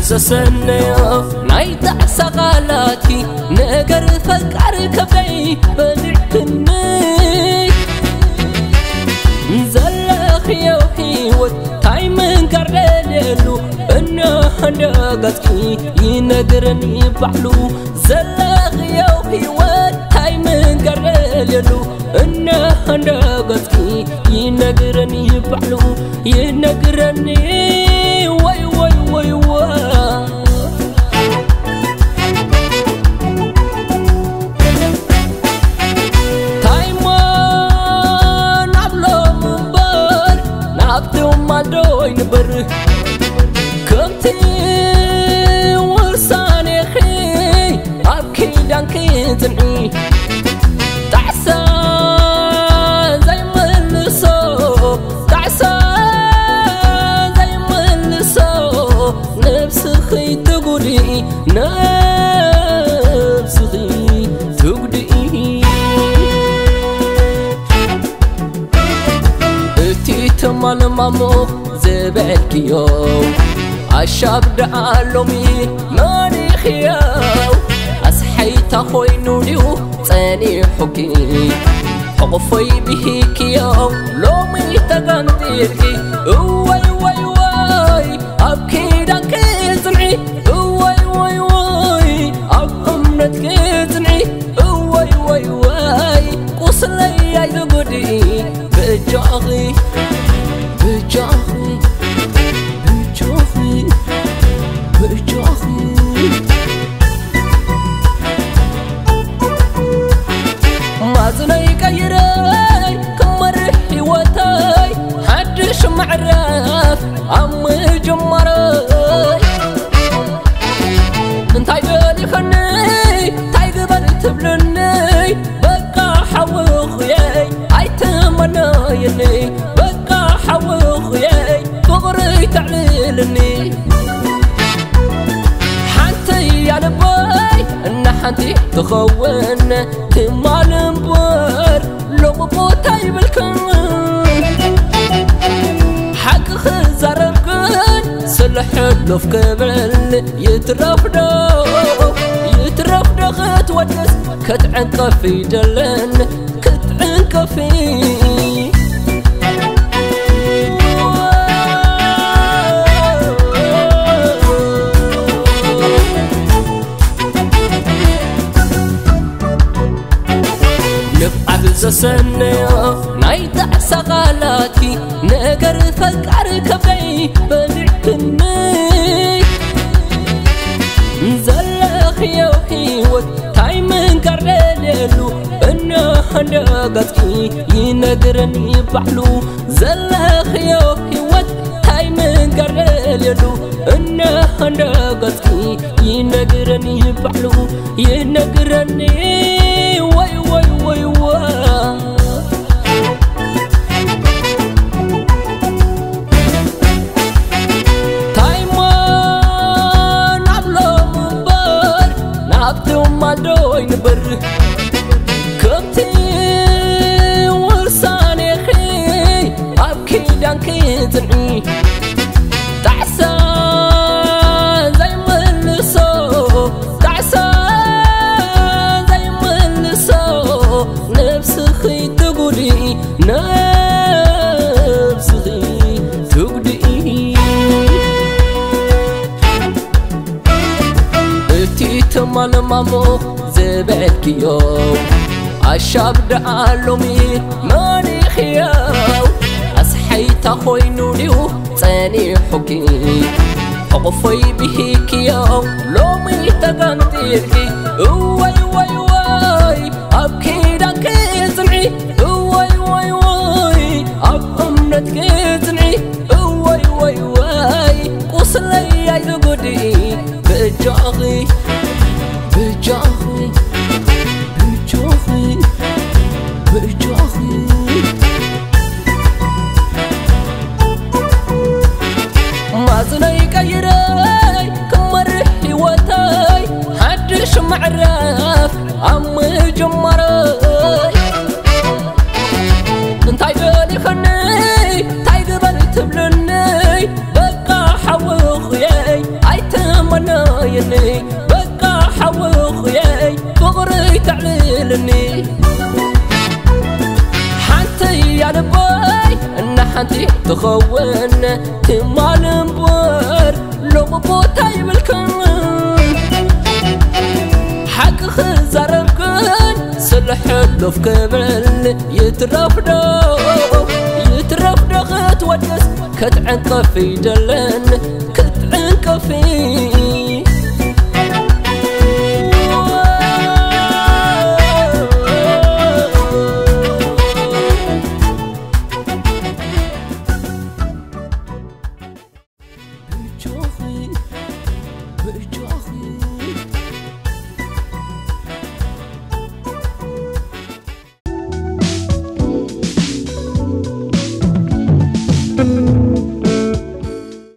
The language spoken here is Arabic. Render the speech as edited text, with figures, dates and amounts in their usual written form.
زسنيا نايت عسقالاتي نقر فقر كبي بدعتني زلخ يوحي وتايمن قرللو انا هندقتكي ينقرني بعلو زلخ يوحي وتايمن قرللو انا هندقتكي ينقرني بعلو ينقرني واي واي واي واي تايمان عبلو مبار نعبتو مالدوي نبر كمتي ورساني خي أبكي دانكي تنعي تعسان زي ملسو تعسان زي ملسو نفسخي تقولي نفسخي تقولي اتي تمال مامو زبالك يوم عشاب دعالومي ماني خياو أسحيتا خوينو ليو تاني حكي حقفي بهيك يوم لومي تغنطيركي واي واي واي أبكي دانكي تنعي واي واي واي أب أمنتك تنعي واي واي واي قوصلي يا يقودي بجاغي بجاغي بجاغي بجاغي ما زني كيري كمر حيوتاي حدش معرف عم جمري انتاي قالي خني تاي قبل تبلني بقى حوخيي عيتمنايني بقى حوخيي فقري تعليلني حنتي يا لباي ان حنتي تخون تمال مبر لو بوتاي بالكن حق خزرقن سلح له في قبل يترفدو خت ودس كتعنق في دلن كتعنق في زسنيا نايت عسقالاتي نقر فقر كبي بدعتني زلخ يوحي وتايمن قرللو انا هندقتكي ينقرني بعلو زلخ يوحي وتايمن قرللو انا هندقتكي ينقرني بعلو ينقرني واي واي واي واي تايمان عبلو مبار نعبتو مالدوي نبر كمتي ورساني خي أبكي دانكي تنعي تعسان زي ملسو تعسان زي ملسو نفسخي تقولي نفسخي تقولي اتي تمال مامو زبالك يوم عشاب دعالومي ماني خياو أسحيتا خوينو ليو تاني حكي حقفي بهيك يوم لومي تغنطيركي واي واي واي أبكي دانكي تنعي واي واي واي أب أمنتك تنعي واي واي واي قوصلي يا يقودي بجاغي بجاغي بجاغي بجاغي ما زني كيري كمر حيوتاي حدش معرف حنتي تخون تمالن بور لو مبوتا يبلكن حق خزاربكن صلح له في قبل يترفدو خت ودس كتعنقفي دلن كتعنقفي